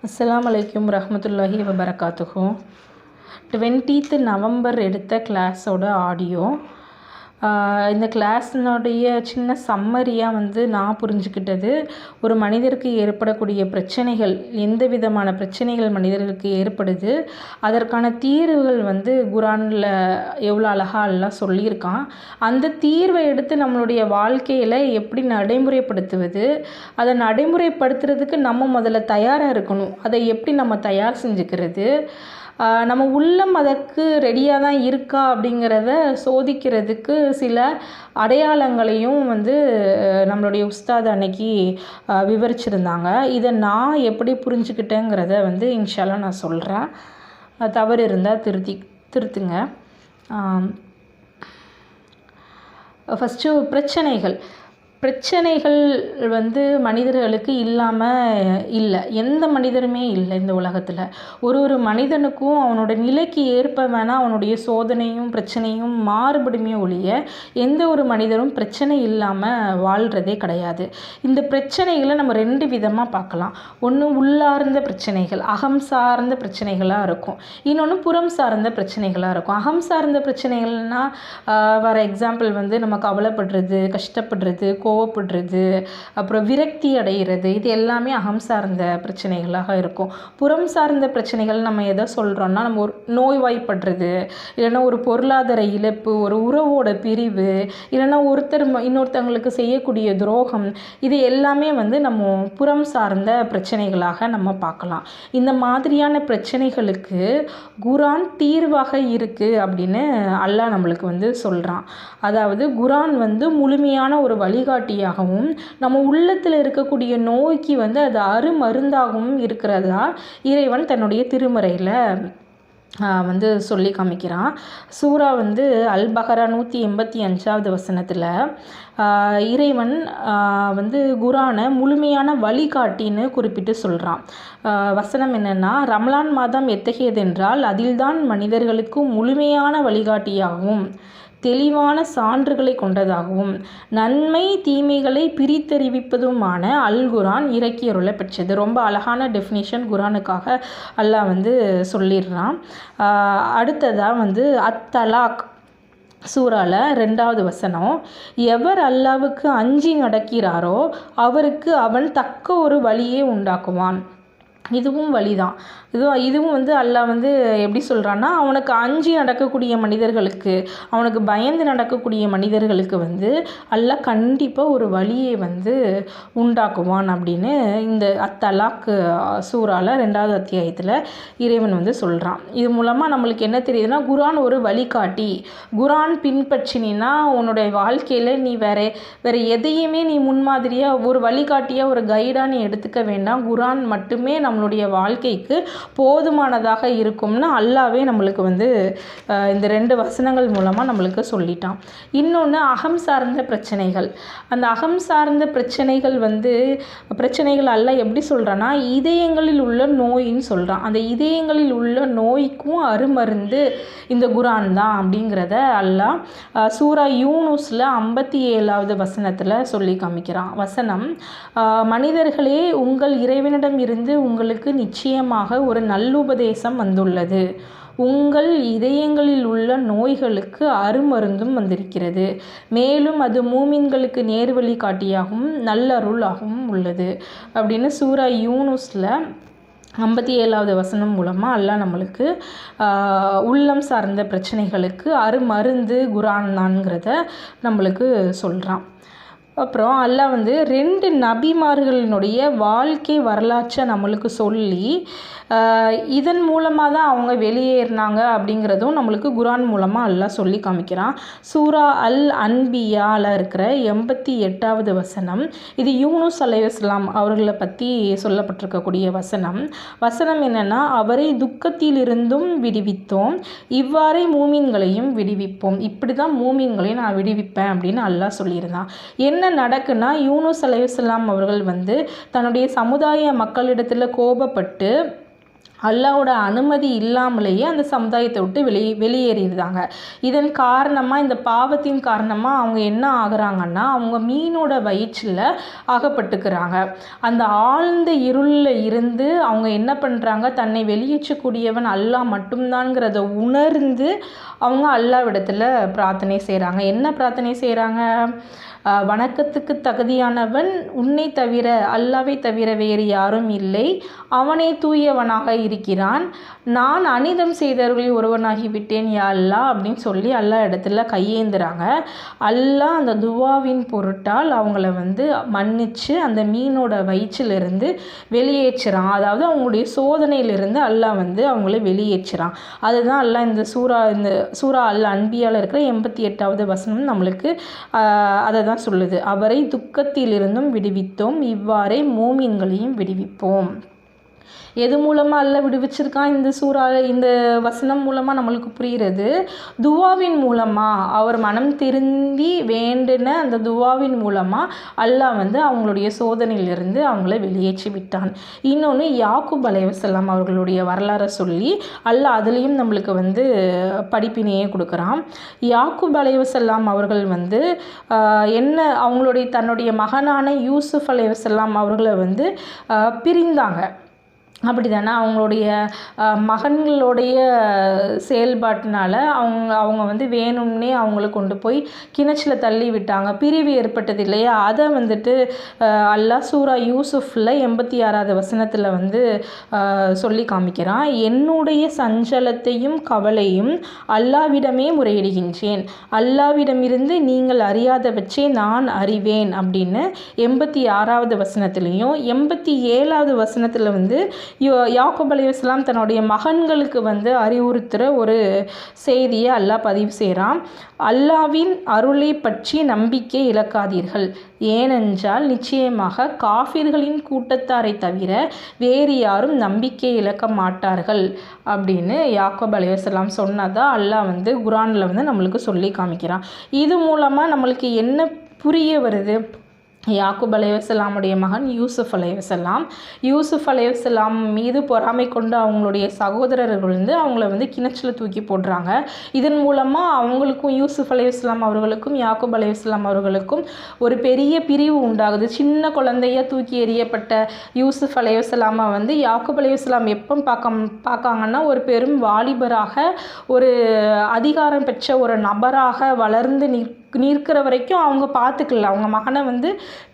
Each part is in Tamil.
அஸ்ஸலாமு அலைக்கும் ரஹ்மத்துல்லாஹி வபரகாத்துஹு. 20th நவம்பர் எடுத்த கிளாஸோட ஆடியோ. இந்த கிளாஸினுடைய சின்ன சம்மரியாக நான் புரிஞ்சுக்கிட்டது, ஒரு மனிதருக்கு ஏற்படக்கூடிய பிரச்சனைகள், எந்த விதமான பிரச்சனைகள் மனிதர்களுக்கு ஏற்படுது, அதற்கான தீர்வுகள் குரானில் எவ்வளோ அழகாக எல்லாம் சொல்லியிருக்கான். அந்த தீர்வை எடுத்து நம்மளுடைய வாழ்க்கையில் எப்படி நடைமுறைப்படுத்துவது, அதை நடைமுறைப்படுத்துறதுக்கு நம்ம முதல்ல தயாராக இருக்கணும். அதை எப்படி நம்ம தயார் செஞ்சுக்கிறது, நம்ம உள்ளம் அதற்கு ரெடியாக தான் இருக்கா அப்படிங்கிறத சோதிக்கிறதுக்கு சில அடையாளங்களையும் நம்மளுடைய உஸ்தாத் அன்னைக்கு விவரிச்சிருந்தாங்க. இதை நான் எப்படி புரிஞ்சுக்கிட்டேங்கிறத இன்ஷா அல்லாஹ் நான் சொல்கிறேன். தவறு இருந்தால் திருத்துங்க. ஃபஸ்ட்டு பிரச்சனைகள் மனிதர்களுக்கு இல்லாமல் இல்லை. எந்த மனிதருமே இல்லை இந்த உலகத்தில். ஒரு மனிதனுக்கும் அவனோட நிலைக்கு ஏற்ப வேணால் அவனுடைய சோதனையும் பிரச்சனையும் மாறுபடுமே ஒழிய எந்த ஒரு மனிதரும் பிரச்சனை இல்லாமல் வாழ்கிறதே கிடையாது. இந்த பிரச்சனைகளை நம்ம 2 விதமாக பார்க்கலாம். ஒன்று உள்ளார்ந்த பிரச்சனைகள், அகம் சார்ந்த பிரச்சனைகளாக இருக்கும். இன்னொன்று புறம் சார்ந்த பிரச்சனைகளாக இருக்கும். அகம் சார்ந்த பிரச்சனைகள்னால் ஃபார் எக்ஸாம்பிள் நம்ம கவலைப்படுறது, கஷ்டப்படுறது, கோவப்படுறது, அப்புறம் விரக்தி அடைகிறது, இது எல்லாமே அகம் சார்ந்த பிரச்சனைகளாக இருக்கும். புறம் சார்ந்த பிரச்சனைகள் நம்ம எதை சொல்கிறோன்னா, நம்ம ஒரு நோய்வாய்ப்படுறது, இல்லைன்னா ஒரு பொருளாதார இழப்பு, ஒரு உறவோட பிரிவு, இல்லைன்னா ஒருத்தர் இன்னொருத்தவங்களுக்கு செய்யக்கூடிய துரோகம், இது எல்லாமே நம்ம புறம் சார்ந்த பிரச்சனைகளாக நம்ம பார்க்கலாம். இந்த மாதிரியான பிரச்சனைகளுக்கு குரான் தீர்வாக இருக்குது அப்படின்னு அல்லாஹ் நம்மளுக்கு சொல்கிறான். அதாவது குரான் முழுமையான ஒரு வழிகாட்டியாகவும் நம்ம உள்ளத்தில் இருக்கக்கூடிய நோய்க்கு அது அருமருந்தாகவும் இருக்கிறதா இறைவன் தன்னுடைய திருமறையில் சொல்லி காமிக்கிறான். சூரா அல் பஹரா 185வது வசனத்தில் இறைவன் குரானை முழுமையான வழிகாட்டின்னு குறிப்பிட்டு சொல்கிறான். வசனம் என்னென்னா, ரமலான் மாதம் எத்தகையதென்றால் அதில்தான் மனிதர்களுக்கு முழுமையான வழிகாட்டியாகவும் தெளிவான சான்றுகளை கொண்டதாகவும் நன்மை தீமைகளை பிரித்தறிவிப்பதுமான அல் குரான் இறக்கியருளை பெற்றது. ரொம்ப அழகான டெஃபினேஷன் குரானுக்காக அல்லாஹ் சொல்லிடுறான். அடுத்ததாக அத்தலாக் சூறால 2வது வசனம், எவர் அல்லாவுக்கு அஞ்சி நடக்கிறாரோ அவருக்கு அவன் தக்க ஒரு வழியை உண்டாக்குவான். இதுவும் வழிதான். இதுவும் அல்லாஹ் எப்படி சொல்கிறான்னா, அவனுக்கு அஞ்சி நடக்கக்கூடிய மனிதர்களுக்கு, அவனுக்கு பயந்து நடக்கக்கூடிய மனிதர்களுக்கு அல்லாஹ் கண்டிப்பாக ஒரு வழியை உண்டாக்குவான் அப்படின்னு இந்த அத்தலாக்கு சூறால 2வது அத்தியாயத்தில் இறைவன் சொல்கிறான். இது மூலமாக நம்மளுக்கு என்ன தெரியுதுன்னா, குரான் ஒரு வழிகாட்டி. குரான் பின்பற்றினா உன்னுடைய வாழ்க்கையில் நீ வேறு எதையுமே நீ முன்மாதிரியாக ஒரு வழிகாட்டியாக ஒரு கைடாக நீ எடுத்துக்க வேண்டாம். குரான் மட்டுமே நம்மளுடைய வாழ்க்கைக்கு போதுமானதாக இருக்கும்னு அல்லாவே நம்மளுக்கு இந்த 2 வசனங்கள் மூலமாக நம்மளுக்கு சொல்லிட்டான். இன்னொன்று அகம் சார்ந்த பிரச்சனைகள். அந்த அகம் சார்ந்த பிரச்சனைகள் பிரச்சனைகள் அல்லாஹ் எப்படி சொல்கிறான்னா, இதயங்களில் உள்ள நோயின்னு சொல்கிறான். அந்த இதயங்களில் உள்ள நோய்க்கும் அருமருந்து இந்த குரான் தான் அப்படிங்கிறத அல்லாஹ் சூரா யூனுஸில் 57வது வசனத்தில் சொல்லி காமிக்கிறான். வசனம், மனிதர்களே, உங்கள் இறைவனிடம் இருந்து உங்களுக்கு நிச்சயமாக ஒரு நல்லுபதேசம் வந்துள்ளது. உங்கள் இதயங்களில் உள்ள நோய்களுக்கு அருமருந்தும் வந்திருக்கிறது. மேலும் அது மூமின்களுக்கு நேர்வழி காட்டியாகவும் நல்லருளாகவும் உள்ளது அப்படின்னு சூரா யூனுஸில் 57வது வசனம் மூலமாக அல்லாஹ் நம்மளுக்கு உள்ளம் சார்ந்த பிரச்சனைகளுக்கு அருமருந்து குரான் தான்ங்கிறத நம்மளுக்கு சொல்கிறான். அப்புறம் அல்லாஹ் 2 நபிமார்களினுடைய வாழ்க்கை வரலாற்றை நம்மளுக்கு சொல்லி இதன் மூலமாக தான் அவங்க வெளியேறினாங்க அப்படிங்கிறதும் நம்மளுக்கு குரான் மூலமாக அல்லாஹ் சொல்லி காமிக்கிறான். சூரா அல் அன்பியாவில் இருக்கிற 88வது வசனம், இது யூனுஸ் அலைஹிஸ்ஸலாம் அவர்களை பற்றி சொல்லப்பட்டிருக்கக்கூடிய வசனம் என்னென்னா, அவரை துக்கத்திலிருந்தும் விடுவித்தோம், இவ்வாறே மூமின்களையும் விடுவிப்போம். இப்படி தான் மூமின்களை நான் விடுவிப்பேன் அப்படின்னு அல்லாஹ் சொல்லியிருந்தான். என்ன நடக்குன்னா, யூனுஸ் அலைஹிஸ்ஸலாம் அவர்கள் தன்னுடைய சமுதாய மக்களிடத்தில் கோபப்பட்டு அல்லாவோட அனுமதி இல்லாமலேயே அந்த சமுதாயத்தை விட்டு வெளியேறிடுறாங்க. இதன் காரணமாக, இந்த பாவத்தின் காரணமாக அவங்க என்ன ஆகுறாங்கன்னா, அவங்க மீனோட வயிற்றில் அகப்பட்டுக்கிறாங்க. அந்த ஆழ்ந்த இருளில் இருந்து அவங்க என்ன பண்ணுறாங்க, தன்னை வெளியேற்றக்கூடியவன் அல்லாஹ் மட்டும்தான்ங்கிறத உணர்ந்து அவங்க அல்லாவிடத்தில் பிரார்த்தனை செய்கிறாங்க. என்ன பிரார்த்தனை செய்கிறாங்க? வணக்கத்துக்கு தகுதியானவன் உன்னை தவிர, அல்லாவை தவிர வேறு யாரும் இல்லை. அவனே தூயவனாக இருக்கிறான். நான் அனிதம் செய்தவர்களில் ஒருவனாகிவிட்டேன் யா அல்லாஹ் அப்படின்னு சொல்லி அல்லாஹ் இடத்துல கையேந்துறாங்க. அல்லாஹ் அந்த துவாவின் பொருட்டால் அவங்கள மன்னிச்சு அந்த மீனோட வயிற்றிலிருந்து வெளியேற்றுறான். அதாவது அவங்களுடைய சோதனையிலிருந்து அல்லாஹ் அவங்கள வெளியேற்றுறான். அதுதான் அல்லாஹ் இந்த சூரா அல் அன்பியாவில் இருக்கிற 88வது வசனம் நம்மளுக்கு அதை தான் சொல்லுது. அவரை துக்கத்திலிருந்தும் விடுவித்தோம், இவ்வாறே மோமீன்களையும் விடுவிப்போம். எது மூலமாக அல்லாஹ் விடுவிச்சிருக்கான்? இந்த வசனம் மூலமாக நம்மளுக்கு புரிகிறது. துவாவின் மூலமாக, அவர் மனம் திருந்தி வேண்டின அந்த துவாவின் மூலமாக அல்லாஹ் அவங்களுடைய சோதனையிலிருந்து அவங்கள வெளியேற்றி விட்டான். இன்னொன்று, யாக்கூப் அலைஹிஸ்ஸலாம் அவர்களுடைய வரலாறை சொல்லி அல்லாஹ் அதுலேயும் நம்மளுக்கு படிப்பினையே கொடுக்குறான். யாக்கூப் அலைஹிஸ்ஸலாம் அவர்கள் என்ன தன்னுடைய மகனான யூசுஃப் அலைஹிஸ்ஸலாம் அவர்களை பிரிந்தாங்க. அப்படி தானே? அவங்களுடைய மகன்களுடைய செயல்பாட்டினால அவங்க வேணும்னே அவங்கள கொண்டு போய் கிணற்றில் தள்ளி விட்டாங்க. பிரிவு ஏற்பட்டது இல்லையா? அதை அல்லாஹ் சூரா யூசுஃபில் 86வது வசனத்தில் சொல்லி காமிக்கிறான். என்னுடைய சஞ்சலத்தையும் கவலையும் அல்லாவிடமே முறையிடுகின்றேன். அல்லாவிடமிருந்து நீங்கள் அறியாதவற்றை நான் அறிவேன் அப்படின்னு 86வது வசனத்துலேயும் 87வது வசனத்தில் யாக்கூப் அலைஹிஸ்ஸலாம் தன்னுடைய மகன்களுக்கு அறிவுறுத்துகிற ஒரு செய்தியை அல்லாஹ் பதிவு செய்கிறான். அல்லாவின் அருளை பற்றி நம்பிக்கை இழக்காதீர்கள், ஏனென்றால் நிச்சயமாக காஃபிர்களின் கூட்டத்தாரை தவிர வேறு யாரும் நம்பிக்கை இழக்க மாட்டார்கள் அப்படின்னு யாக்கூப் அலைஹிஸ்ஸலாம் சொன்னதா அல்லாஹ் குர்ஆனில் நம்மளுக்கு சொல்லி காமிக்கிறான். இது மூலமாக நம்மளுக்கு என்ன புரிய வருது? யாக்கூப் அலைஹிஸ்ஸலாமுடைய மகன் யூசுஃப் அலைஹிஸ்ஸலாம் மீது பொறாமை கொண்டு அவங்களுடைய சகோதரர்கள் அவங்கள கிணற்றில் தூக்கி போடுறாங்க. இதன் மூலமாக அவங்களுக்கும் யூசுஃப் அலைஹிஸ்ஸலாம் அவர்களுக்கும் யாக்கூப் அலைஹிஸ்ஸலாம் அவர்களுக்கும் ஒரு பெரிய பிரிவு உண்டாகுது. சின்ன குழந்தையாக தூக்கி எறியப்பட்ட யூசுஃப் அலைஹிஸ்ஸலாமை யாக்கூப் அலைஹிஸ்ஸலாம் எப்போ பார்க்காங்கன்னா ஒரு பெரும் வாலிபராக, ஒரு அதிகாரம் பெற்ற ஒரு நபராக வளர்ந்து நிற்கிற வரைக்கும் அவங்க பார்த்துக்கல. அவங்க மகனை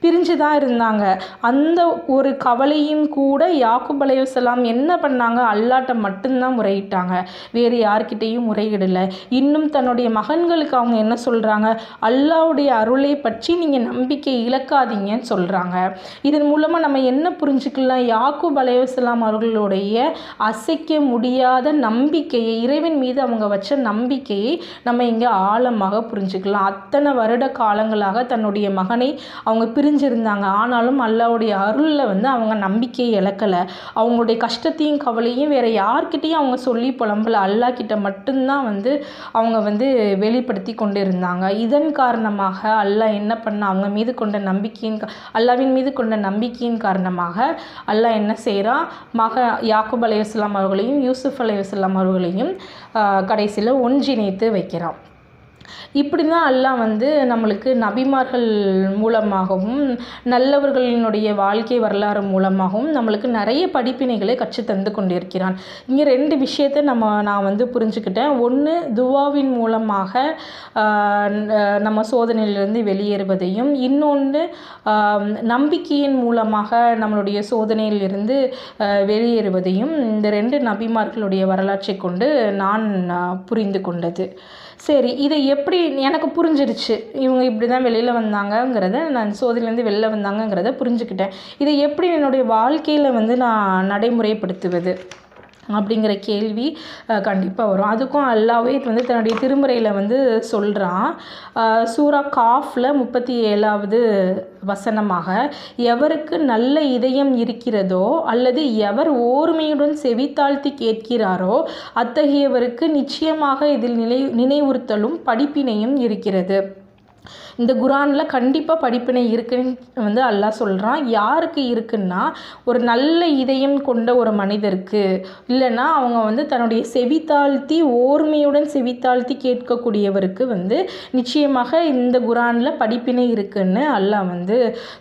பிரிஞ்சு தான் இருந்தாங்க. அந்த ஒரு கவலையும் கூட யாக்கூப் அலைஹிஸ்ஸலாம் என்ன பண்ணாங்க? அல்லாட்ட மட்டும்தான் முறையிட்டாங்க, வேறு யார்கிட்டையும் முறையிடலை. இன்னும் தன்னுடைய மகன்களுக்கு அவங்க என்ன சொல்கிறாங்க? அல்லாவுடைய அருளை பற்றி நீங்கள் நம்பிக்கை இழக்காதீங்கன்னு சொல்கிறாங்க. இதன் மூலமாக நம்ம என்ன புரிஞ்சுக்கலாம்? யாக்கூப் அலைஹிஸ்ஸலாம் அவர்களுடைய அசைக்க முடியாத நம்பிக்கையை, இறைவன் மீது அவங்க வச்ச நம்பிக்கையை நம்ம இங்கே ஆழமாக புரிஞ்சுக்கலாம். அத்தனை வருட காலங்களாக தன்னுடைய மகனை அவங்க பிரிஞ்சிருந்தாங்க. ஆனாலும் அல்லாஹ்வுடைய அருளில் அவங்க நம்பிக்கையை இழக்கலை. அவங்களுடைய கஷ்டத்தையும் கவலையும் வேறு யார்கிட்டையும் அவங்க சொல்லி புலம்பல, அல்லாஹ் கிட்ட மட்டும்தான் அவங்க வெளிப்படுத்தி கொண்டு இருந்தாங்க. இதன் காரணமாக அல்லாஹ் என்ன பண்ண, அவங்க மீது கொண்ட அல்லாஹ்வின் மீது கொண்ட நம்பிக்கையின் காரணமாக அல்லாஹ் என்ன செய்கிறான்? யாக்கூப் அலைஹிஸ்ஸலாம் அவர்களையும் யூசுஃப் அலைஹிஸ்ஸலாம் அவர்களையும் கடைசியில் ஒன்றிணைத்து வைக்கிறான். இப்படி தான் அல்லாஹ் நம்மளுக்கு நபிமார்கள் மூலமாகவும் நல்லவர்களினுடைய வாழ்க்கை வரலாறு மூலமாகவும் நம்மளுக்கு நிறைய படிப்பினைகளை கற்றுத்தந்து கொண்டிருக்கிறான். இங்கே 2 விஷயத்தை நான் புரிஞ்சுக்கிட்டேன். ஒன்று, துவாவின் மூலமாக நம்ம சோதனையிலிருந்து வெளியேறுவதையும், இன்னொன்று நம்பிக்கையின் மூலமாக நம்மளுடைய சோதனையிலிருந்து வெளியேறுவதையும் இந்த 2 நபிமார்களுடைய வரலாற்றை கொண்டு நான் புரிந்து கொண்டது. சரி, இதை எப்படி எனக்கு புரிஞ்சிருச்சு, இவங்க இப்படி தான் வெளியில் வந்தாங்கங்கிறத, நான் சோதனையிலேருந்து வெளில வந்தாங்கங்கிறத புரிஞ்சுக்கிட்டேன். இதை எப்படி என்னுடைய வாழ்க்கையில் நான் நடைமுறைப்படுத்துவது அப்படிங்கிற கேள்வி கண்டிப்பாக வரும். அதுக்கும் அல்லாஹ்வே தன்னுடைய திருமுறையில் சொல்கிறான். சூரா காஃபில் 37வது வசனமாக, எவருக்கு நல்ல இதயம் இருக்கிறதோ அல்லது எவர் ஓர்மையுடன் செவித்தாழ்த்தி கேட்கிறாரோ அத்தகையவருக்கு நிச்சயமாக இதில் நினைவுறுத்தலும் படிப்பினையும் இருக்கிறது. இந்த குரானில் கண்டிப்பாக படிப்பினை இருக்குன்னு வந்து அல்லாஹ் சொல்கிறான். யாருக்கு இருக்குன்னா, ஒரு நல்ல இதயம் கொண்ட ஒரு மனிதருக்கு, இல்லைன்னா அவங்க வந்து தன்னுடைய செவித்தாழ்த்தி ஓர்மையுடன் செவித்தாழ்த்தி கேட்கக்கூடியவருக்கு வந்து நிச்சயமாக இந்த குரானில் படிப்பினை இருக்குன்னு அல்லாஹ் வந்து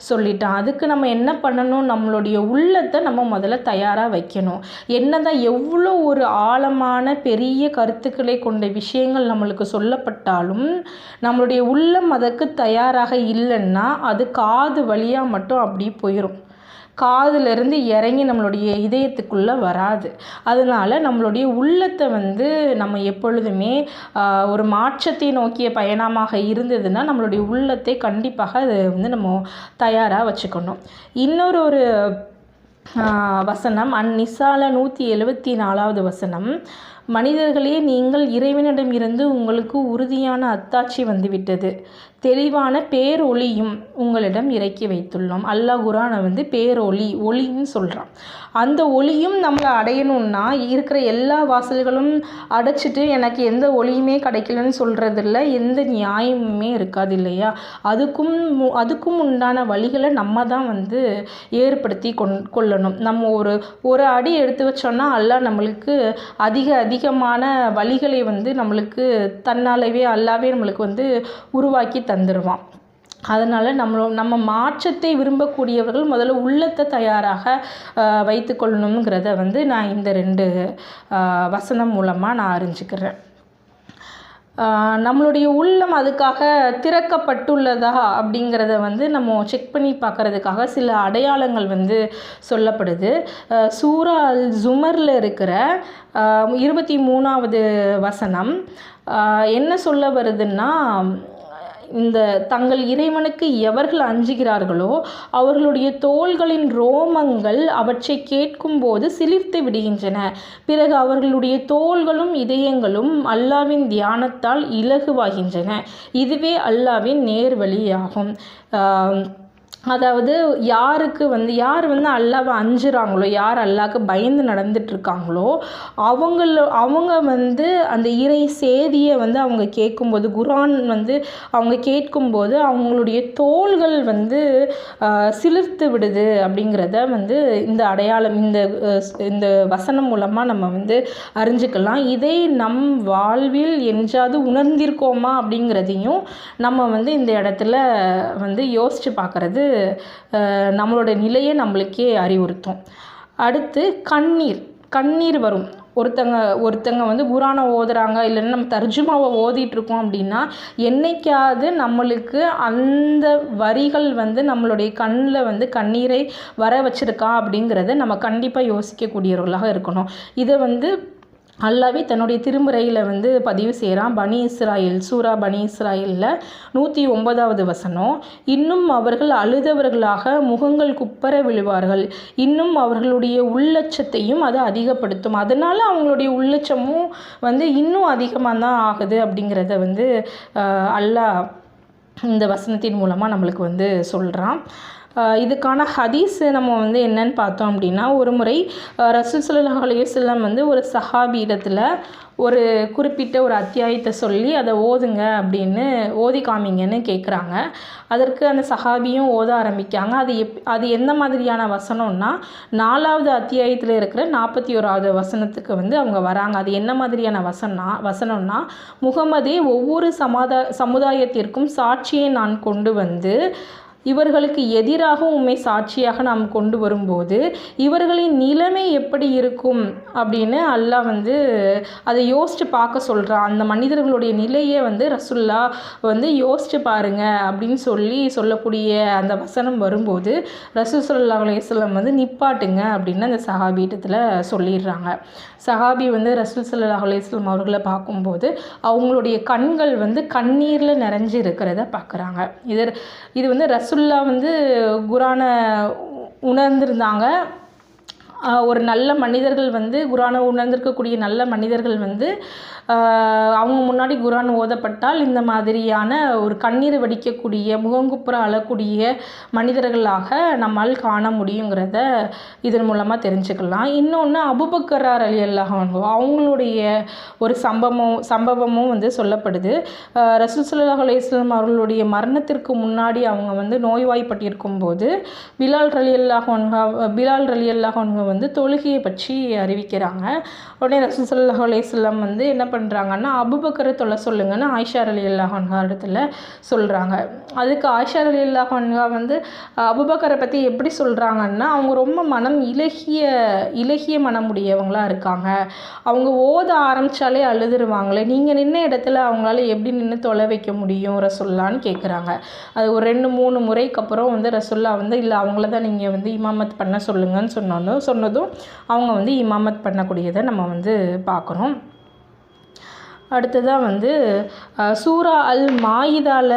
சொல்லிட்டான். அதுக்கு நம்ம என்ன பண்ணணும், நம்மளுடைய உள்ளத்தை நம்ம முதல்ல தயாராக வைக்கணும். என்னதான் எவ்வளோ ஒரு ஆழமான பெரிய கருத்துக்களை கொண்ட விஷயங்கள் நம்மளுக்கு சொல்லப்பட்டாலும் நம்மளுடைய உள்ளம் அதற்கு தயாராக இல்லைன்னா அது காது வழியாக மட்டும் அப்படி போயிடும். காதிலிருந்து இறங்கி நம்மளுடைய இதயத்துக்குள்ளே வராது. அதனால் நம்மளுடைய உள்ளத்தை வந்து நம்ம எப்பொழுதுமே ஒரு மாற்றத்தை நோக்கிய பயணமாக இருந்ததுன்னா நம்மளுடைய உள்ளத்தை கண்டிப்பாக அது வந்து நம்ம தயாராக வச்சுக்கணும். இன்னொரு வசனம் அந்நிசால 174வது வசனம், மனிதர்களே, நீங்கள் இறைவனிடமிருந்து உங்களுக்கு உறுதியான அத்தாட்சி வந்துவிட்டது, தெளிவான பேரொளியும் உங்களிடம் இறக்கி வைத்துள்ளோம். அல்லாஹ் குரானை வந்து ஒளின்னு சொல்கிறான். அந்த ஒளியும் நம்மளை அடையணும்னா இருக்கிற எல்லா வாசல்களும் அடைச்சிட்டு எனக்கு எந்த ஒளியுமே கிடைக்கலன்னு சொல்கிறதில்ல, எந்த நியாயமுமே இருக்காது இல்லையா? அதுக்கும் உண்டான வழிகளை நம்ம தான் வந்து ஏற்படுத்தி கொள்ளணும். நம்ம ஒரு அடி எடுத்து வச்சோன்னா அல்லாஹ் நம்மளுக்கு அதிகமான வழிகளை வந்து நம்மளுக்கு தன்னாலவே அல்லாவே நம்மளுக்கு வந்து உருவாக்கி தந்துடுவான். அதனால் நம்ம மாற்றத்தை விரும்பக்கூடியவர்கள் முதல்ல உள்ளத்தை தயாராக வைத்து கொள்ளணுங்கிறத வந்து நான் இந்த 2 வசனம் மூலமாக நான் அறிஞ்சிக்கிறேன். நம்மளுடைய உள்ளம் அதுக்காக திறக்கப்பட்டுள்ளதா அப்படிங்கிறத வந்து நம்ம செக் பண்ணி பார்க்குறதுக்காக சில அடையாளங்கள் வந்து சொல்லப்படுது. சூரா அல் ஜுமரில் இருக்கிற 23வது வசனம் என்ன சொல்ல வருதுன்னா, இந்த தங்கள் இறைவனுக்கு எவர்கள் அஞ்சுகிறார்களோ அவர்களுடைய தோள்களின் ரோமங்கள் அவற்றை கேட்கும்போது சிலிர்த்து விடுகின்றன. பிறகு அவர்களுடைய தோள்களும் இதயங்களும் அல்லாவின் தியானத்தால் இலகுவாகின்றன. இதுவே அல்லாவின் நேர்வழியாகும். அதாவது யார் வந்து அல்லாவை அஞ்சுறாங்களோ, யார் அல்லாவுக்கு பயந்து நடந்துட்டுருக்காங்களோ அவங்க வந்து அந்த இறை செய்தியை வந்து அவங்க கேட்கும்போது, குரான் வந்து அவங்க கேட்கும்போது அவங்களுடைய தோள்கள் வந்து சிலிர்த்து விடுது அப்படிங்கிறத வந்து இந்த அடையாளம் இந்த வசனம் மூலமாக நம்ம வந்து அறிஞ்சிக்கலாம். இதை நம் வாழ்வில் என்றாவது உணர்ந்திருக்கோமா அப்படிங்கிறதையும் நம்ம வந்து இந்த இடத்துல வந்து யோசித்து பார்க்குறது நம்மளோட நிலையை நம்மளுக்கே அறிவுறுத்தும். அடுத்து கண்ணீர் வரும். ஒருத்தங்க வந்து குரானை ஓதுறாங்க, இல்லைன்னா நம்ம தர்ஜுமாவை ஓதிட்டுருக்கோம் அப்படின்னா என்னைக்காவது நம்மளுக்கு அந்த வரிகள் வந்து நம்மளுடைய கண்ணில் வந்து கண்ணீரை வர வச்சுருக்கா அப்படிங்கிறத நம்ம கண்டிப்பாக யோசிக்கக்கூடியவர்களாக இருக்கணும். இதை வந்து அல்லாவே தன்னுடைய திருமுறையில் வந்து பதிவு செய்கிறான். சூரா பனி இஸ்ராயலில் 109வது வசனம், இன்னும் அவர்கள் அழுதவர்களாக முகங்கள் குப்பர விழுவார்கள், இன்னும் அவர்களுடைய உள்ளட்சத்தையும் அது அதிகப்படுத்தும். அதனால் அவங்களுடைய உள்ளட்சமும் வந்து இன்னும் அதிகமாக தான் ஆகுது அப்படிங்கிறத வந்து அல்லாஹ் இந்த வசனத்தின் மூலமாக நம்மளுக்கு வந்து சொல்கிறான். இதுக்கான ஹதீஸ் நம்ம வந்து என்னன்னு பார்த்தோம் அப்படின்னா, ஒரு முறை ரசூல் ஸல்லல்லாஹு அலைஹி வஸல்லம் வந்து ஒரு சஹாபி இடத்துல ஒரு குறிப்பிட்ட ஒரு அத்தியாயத்தை சொல்லி அதை ஓதுங்க அப்படின்னு ஓதி காமிங்கன்னு கேட்குறாங்க. அதற்கு அந்த சஹாபியும் ஓத ஆரம்பிக்காங்க. அது எந்த மாதிரியான வசனம்னா, 4வது அத்தியாயத்தில் இருக்கிற 41வது வசனத்துக்கு வந்து அவங்க வராங்க. அது என்ன மாதிரியான வசனம்னா, முகமதே, ஒவ்வொரு சமுதாயத்திற்கும் சாட்சியை நான் கொண்டு வந்து இவர்களுக்கு எதிராக உம்மை சாட்சியாக நாம் கொண்டு வரும்போது இவர்களின் நிலைமை எப்படி இருக்கும் அப்படின்னு அல்லாஹ் வந்து அதை யோசித்து பார்க்க சொல்கிறான். அந்த மனிதர்களுடைய நிலையை வந்து ரசூல்லா வந்து யோசித்து பாருங்க அப்படின்னு சொல்லக்கூடிய அந்த வசனம் வரும்போது ரசூல் ஸல்லல்லாஹு அலைஹி வஸல்லம் வந்து நிப்பாட்டுங்க அப்படின்னு அந்த சஹாபியிடத்தில் சொல்லிடுறாங்க. சஹாபி வந்து ரசூல் ஸல்லல்லாஹு அலைஹி வஸல்லம் அவர்களை பார்க்கும்போது அவங்களுடைய கண்கள் வந்து கண்ணீரில் நிறைஞ்சு இருக்கிறத பார்க்குறாங்க. இது வந்து ரசூல்லா வந்து குரானை உணர்ந்திருந்தாங்க. ஒரு நல்ல மனிதர்கள் வந்து குர்ஆனை உணர்ந்திருக்கக்கூடிய நல்ல மனிதர்கள் வந்து அவங்க முன்னாடி குர்ஆன் ஓதப்பட்டால் இந்த மாதிரியான ஒரு கண்ணீர் வடிக்கக்கூடிய முகங்குப்புற அழக்கூடிய மனிதர்களாக நம்மால் காண முடியுங்கிறத இதன் மூலமாக தெரிஞ்சுக்கலாம். இன்னொன்று அபூபக்கர் ரலியல்லாஹு அன்ஹு அவங்களுடைய ஒரு சம்பவமும் வந்து சொல்லப்படுது. ரசூல் ஸல்லல்லாஹு அலைஹி வஸல்லம் அவர்களுடைய மரணத்திற்கு முன்னாடி அவங்க வந்து நோய்வாய்ப்பட்டிருக்கும் போது பிலால் ரலியல்லாஹு அன்ஹு வந்து தொழுகையை பற்றி அறிவிக்கிறாங்க. உடனே ரசூல் ஸல்லல்லாஹு அலைஹி வஸல்லம் வந்து என்ன பண்ணுறாங்கன்னா அபூபக்கரை தொலை சொல்லுங்கன்னு ஆயிஷா ரலியல்லாஹு அன்ஹா இடத்துல சொல்கிறாங்க. அதுக்கு ஆயிஷா ரலியல்லாஹு அன்ஹா வந்து அபூபக்கரை பற்றி எப்படி சொல்கிறாங்கன்னா அவங்க ரொம்ப மனம் இலகிய மனமுடையவங்களாக இருக்காங்க, அவங்க ஓத ஆரம்பித்தாலே அழுதுருவாங்களே, நீங்கள் நின்ன இடத்துல அவங்களால எப்படி நின்று தொலை வைக்க முடியும் ரசூல்லான்னு கேட்குறாங்க. அது ஒரு 2-3 முறைக்கு அப்புறம் வந்து ரசூல்லா வந்து இல்லை அவங்கள தான் நீங்கள் வந்து இமாமத் பண்ண சொல்லுங்கன்னு சொன்னதும் அவங்க வந்து இமாமத் பண்ணக்கூடியதை நம்ம வந்து பார்க்குறோம். அடுத்ததாக வந்து சூரா அல் மாயிதால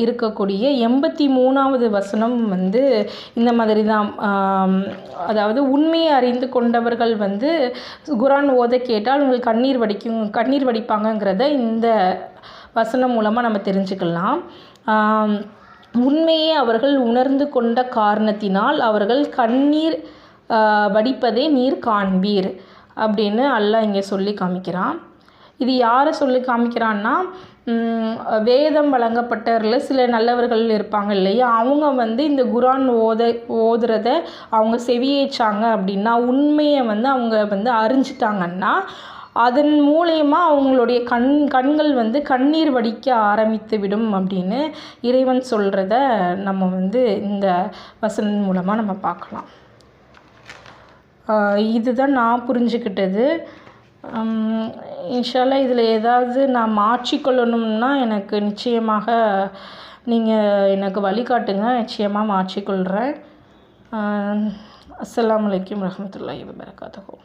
இருக்கக்கூடிய 83வது வசனம் வந்து இந்த மாதிரி தான். அதாவது உண்மையை அறிந்து கொண்டவர்கள் வந்து குர்ஆன் ஓத கேட்டால் உங்களுக்கு கண்ணீர் வடிப்பாங்கங்கிறத இந்த வசனம் மூலமாக நம்ம தெரிஞ்சுக்கலாம். உண்மையை அவர்கள் உணர்ந்து கொண்ட காரணத்தினால் அவர்கள் கண்ணீர் வடிப்பதே நீர் காண்பீர் அப்படின்னு அல்லாஹ் இங்கே சொல்லி காமிக்கிறான். இது யாரை சொல்லி காமிக்கிறான்னா வேதம் வழங்கப்பட்டவர்களில் சில நல்லவர்கள் இருப்பாங்க இல்லையா, அவங்க வந்து இந்த குர்ஆன் ஓதுறத அவங்க செவியேச்சாங்க அப்படின்னா, உண்மையை வந்து அவங்க வந்து அறிஞ்சிட்டாங்கன்னா அதன் மூலயமா அவங்களுடைய கண்கள் வந்து கண்ணீர் வடிக்க ஆரம்பித்து விடும் அப்படின்னு இறைவன் சொல்கிறத நம்ம வந்து இந்த வசனம் மூலமாக நம்ம பார்க்கலாம். இதுதான் நான் புரிஞ்சுக்கிட்டது. இன்ஷா அல்லாஹ் இதில் ஏதாவது நான் மாற்றிக்கொள்ளணும்னா எனக்கு நிச்சயமாக நீங்கள் எனக்கு வழிகாட்டுங்க, நிச்சயமாக மாற்றிக்கொள்கிறேன். அஸ்ஸலாமு அலைக்கும் வரஹ்மத்துல்லாஹி வபரகாத்துஹு.